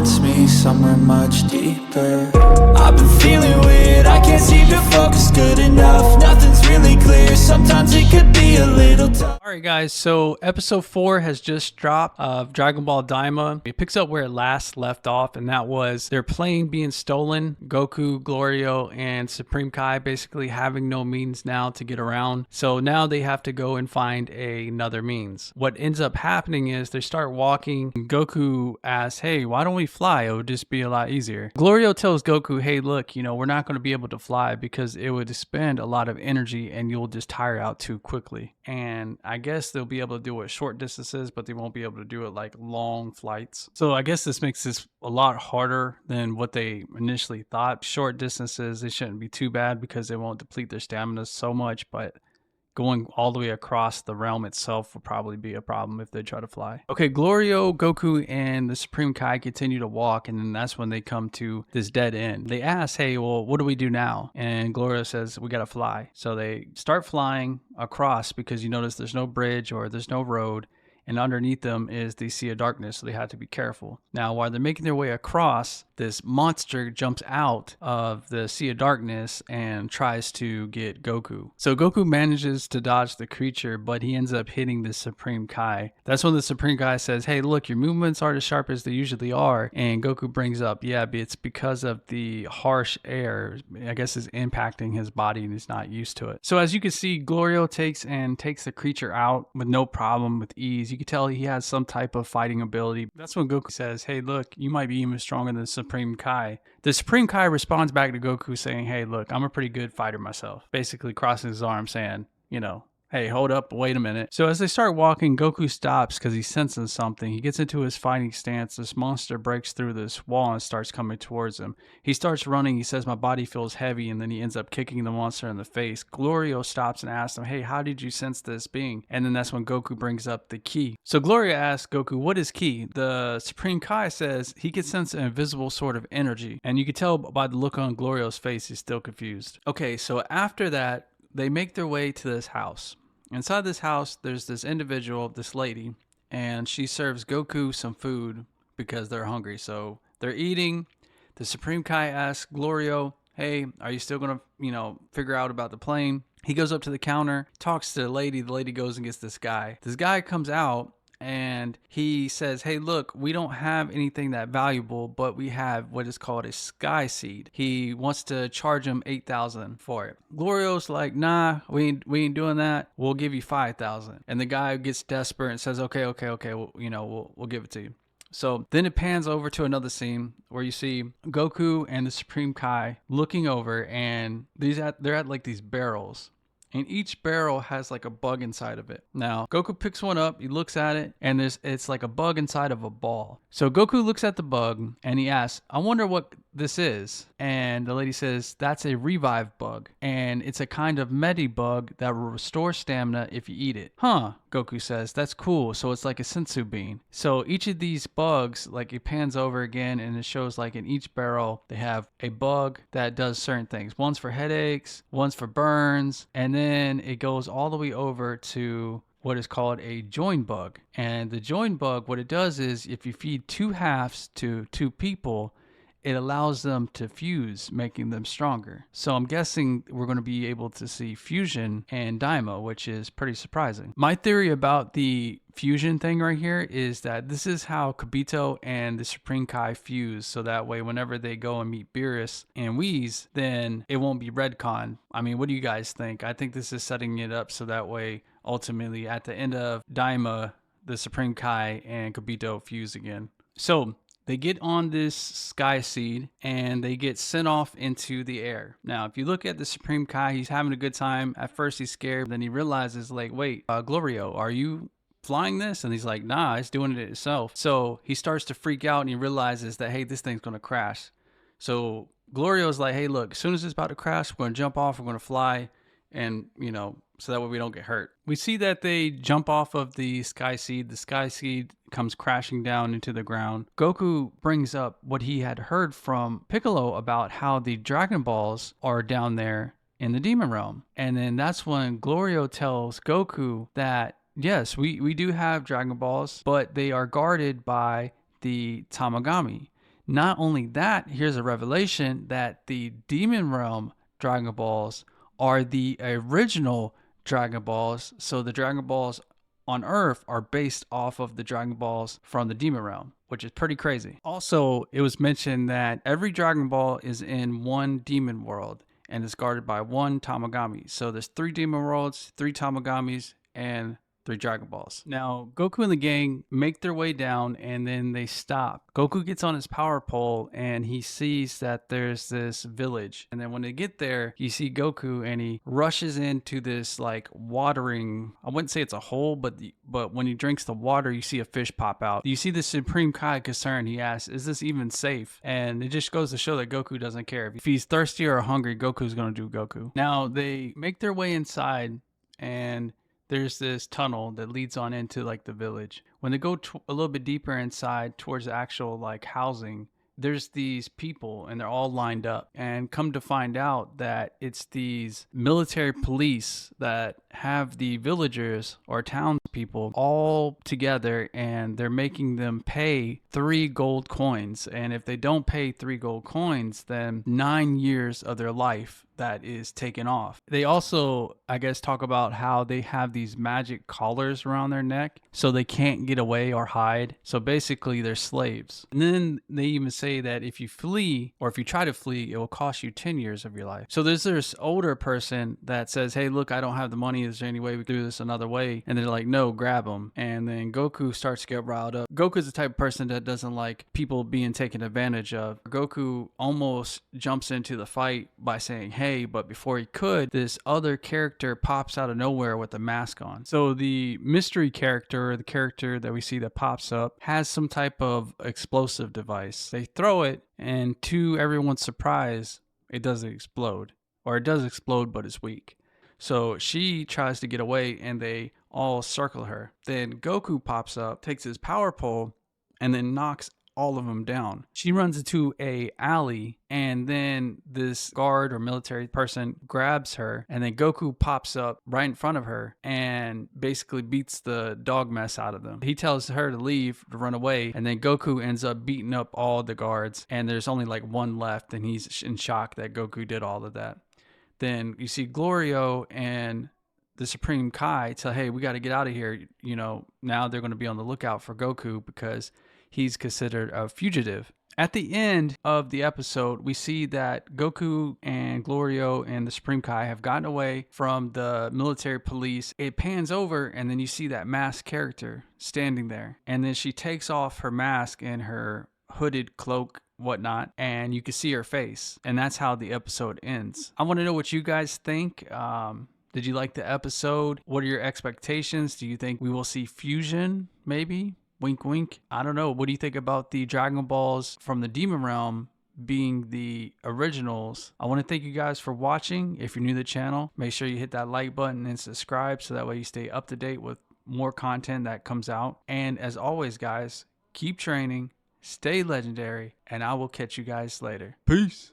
wants me somewhere much deeper. I've been feeling weird, I can't seem to focus good enough. Nothing's really clear, sometimes it could be a little tough. Alright guys, so episode 4 has just dropped of Dragon Ball Daima. It picks up where it last left off, and that was their plane being stolen. Goku, Glorio, and Supreme Kai basically having no means now to get around. So now they have to go and find another means. What ends up happening is they start walking. Goku asks, hey, why don't we fly? It would just be a lot easier. Glorio tells Goku, hey, look, we're not going to be able to fly because it would spend a lot of energy and you'll just tire out too quickly. And I guess they'll be able to do it short distances, but they won't be able to do it like long flights. So I guess this makes this a lot harder than what they initially thought. Short distances, they shouldn't be too bad because they won't deplete their stamina so much, but going all the way across the realm itself will probably be a problem if they try to fly. Okay, Glorio, Goku, and the Supreme Kai continue to walk, and then that's when they come to this dead end. They ask, hey, well, what do we do now? And Glorio says, we gotta fly. So they start flying across because you notice there's no bridge or there's no road, and underneath them is the Sea of Darkness, so they have to be careful. Now, while they're making their way across, this monster jumps out of the Sea of Darkness and tries to get Goku. So Goku manages to dodge the creature, but he ends up hitting the Supreme Kai. That's when the Supreme Kai says, hey, look, your movements aren't as sharp as they usually are. And Goku brings up, yeah, but it's because of the harsh air, I guess, is impacting his body and he's not used to it. So as you can see, Glorio takes the creature out with no problem, with ease. You can tell he has some type of fighting ability. That's when Goku says, hey, look, you might be even stronger than the Supreme Kai. The Supreme Kai responds back to Goku saying, hey, look, I'm a pretty good fighter myself. Basically crossing his arms saying, hey, hold up, wait a minute. So as they start walking, Goku stops because he's sensing something. He gets into his fighting stance. This monster breaks through this wall and starts coming towards him. He starts running. He says, my body feels heavy, and then he ends up kicking the monster in the face. Glorio stops and asks him, hey, how did you sense this being? And then that's when Goku brings up the ki. So Glorio asks Goku, what is ki? The Supreme Kai says he can sense an invisible sort of energy. And you can tell by the look on Glorio's face, he's still confused. Okay, so after that, they make their way to this house. Inside this house, there's this individual, this lady, and she serves Goku some food because they're hungry. So they're eating. The Supreme Kai asks Glorio, hey, are you still going to, figure out about the plane? He goes up to the counter, talks to the lady. The lady goes and gets this guy. This guy comes out and he says, hey, look, we don't have anything that valuable, but we have what is called a sky seed. He wants to charge him 8,000 for it. Glorio's like, nah, we ain't doing that. We'll give you 5,000. And the guy gets desperate and says, okay, we'll give it to you. So then it pans over to another scene where you see Goku and the Supreme Kai looking over, and they're at like these barrels. And each barrel has like a bug inside of it. Now, Goku picks one up, he looks at it, and it's like a bug inside of a ball. So Goku looks at the bug and he asks, I wonder what this is. And the lady says, that's a revive bug. And it's a kind of medi bug that will restore stamina if you eat it. Huh, Goku says, that's cool. So it's like a sensu bean. So each of these bugs, like it pans over again and it shows like in each barrel, they have a bug that does certain things. One's for headaches, one's for burns, and then it goes all the way over to what is called a join bug. And the join bug, what it does is if you feed two halves to two people, it allows them to fuse, making them stronger. So I'm guessing we're going to be able to see fusion and Daima, which is pretty surprising. My theory about the fusion thing right here is that this is how Kibito and the Supreme Kai fuse, so that way whenever they go and meet Beerus and Whis, then it won't be Redcon. I mean, what do you guys think? I think this is setting it up so that way ultimately at the end of Daima, the Supreme Kai and Kibito fuse again. So they get on this sky seed and they get sent off into the air. Now, if you look at the Supreme Kai, he's having a good time. At first he's scared, then he realizes like, wait, Glorio, are you flying this? And he's like, nah, it's doing it itself. So he starts to freak out and he realizes that, hey, this thing's going to crash. So Glorio's like, hey, look, as soon as it's about to crash, we're going to jump off, we're going to fly, and, so that way we don't get hurt. We see that they jump off of the Sky Seed. The Sky Seed comes crashing down into the ground. Goku brings up what he had heard from Piccolo about how the Dragon Balls are down there in the Demon Realm. And then that's when Glorio tells Goku that, yes, we do have Dragon Balls, but they are guarded by the Tamagami. Not only that, here's a revelation that the Demon Realm Dragon Balls are the original Dragon Balls. So the Dragon Balls on Earth are based off of the Dragon Balls from the Demon Realm, which is pretty crazy. Also, it was mentioned that every Dragon Ball is in one demon world and is guarded by one Tamagami. So there's 3 demon worlds, 3 Tamagamis, and 3 Dragon Balls. Now, Goku and the gang make their way down and then they stop. Goku gets on his power pole and he sees that there's this village. And then when they get there, you see Goku and he rushes into this like watering, I wouldn't say it's a hole, but when he drinks the water, you see a fish pop out. You see the Supreme Kai concerned. He asks, is this even safe? And it just goes to show that Goku doesn't care. If he's thirsty or hungry, Goku's going to do Goku. Now, they make their way inside and there's this tunnel that leads on into like the village. When they go a little bit deeper inside towards the actual like housing, there's these people and they're all lined up, and come to find out that it's these military police that have the villagers or townspeople all together, and they're making them pay 3 gold coins. And if they don't pay 3 gold coins, then 9 years of their life that is taken off. They also, I guess, talk about how they have these magic collars around their neck so they can't get away or hide. So basically they're slaves. And then they even say that if you flee or if you try to flee, it will cost you 10 years of your life. So there's this older person that says, hey, look, I don't have the money. Is there any way we can do this another way? And they're like, no, grab them. And then Goku starts to get riled up. Goku's the type of person that doesn't like people being taken advantage of. Goku almost jumps into the fight by saying, hey, but before he could, this other character pops out of nowhere with a mask on. So the mystery character, the character that we see that pops up, has some type of explosive device. They throw it, and to everyone's surprise, it doesn't explode. Or it does explode, but it's weak. So she tries to get away, and they all circle her. Then Goku pops up, takes his power pole, and then knocks all of them down. She runs into a alley, and then this guard or military person grabs her, and then Goku pops up right in front of her and basically beats the dog mess out of them. He tells her to leave, to run away, and then Goku ends up beating up all the guards, and there's only like one left, and he's in shock that Goku did all of that. Then you see Glorio and the Supreme Kai tell, hey, we got to get out of here. You know, now they're going to be on the lookout for Goku because he's considered a fugitive. At the end of the episode, we see that Goku and Glorio and the Supreme Kai have gotten away from the military police. It pans over, and then you see that masked character standing there. And then she takes off her mask and her hooded cloak, whatnot, and you can see her face. And that's how the episode ends. I want to know what you guys think. Did you like the episode? What are your expectations? Do you think we will see fusion, maybe? Wink, wink. I don't know. What do you think about the Dragon Balls from the Demon Realm being the originals? I want to thank you guys for watching. If you're new to the channel, make sure you hit that like button and subscribe so that way you stay up to date with more content that comes out. And as always, guys, keep training, stay legendary, and I will catch you guys later. Peace.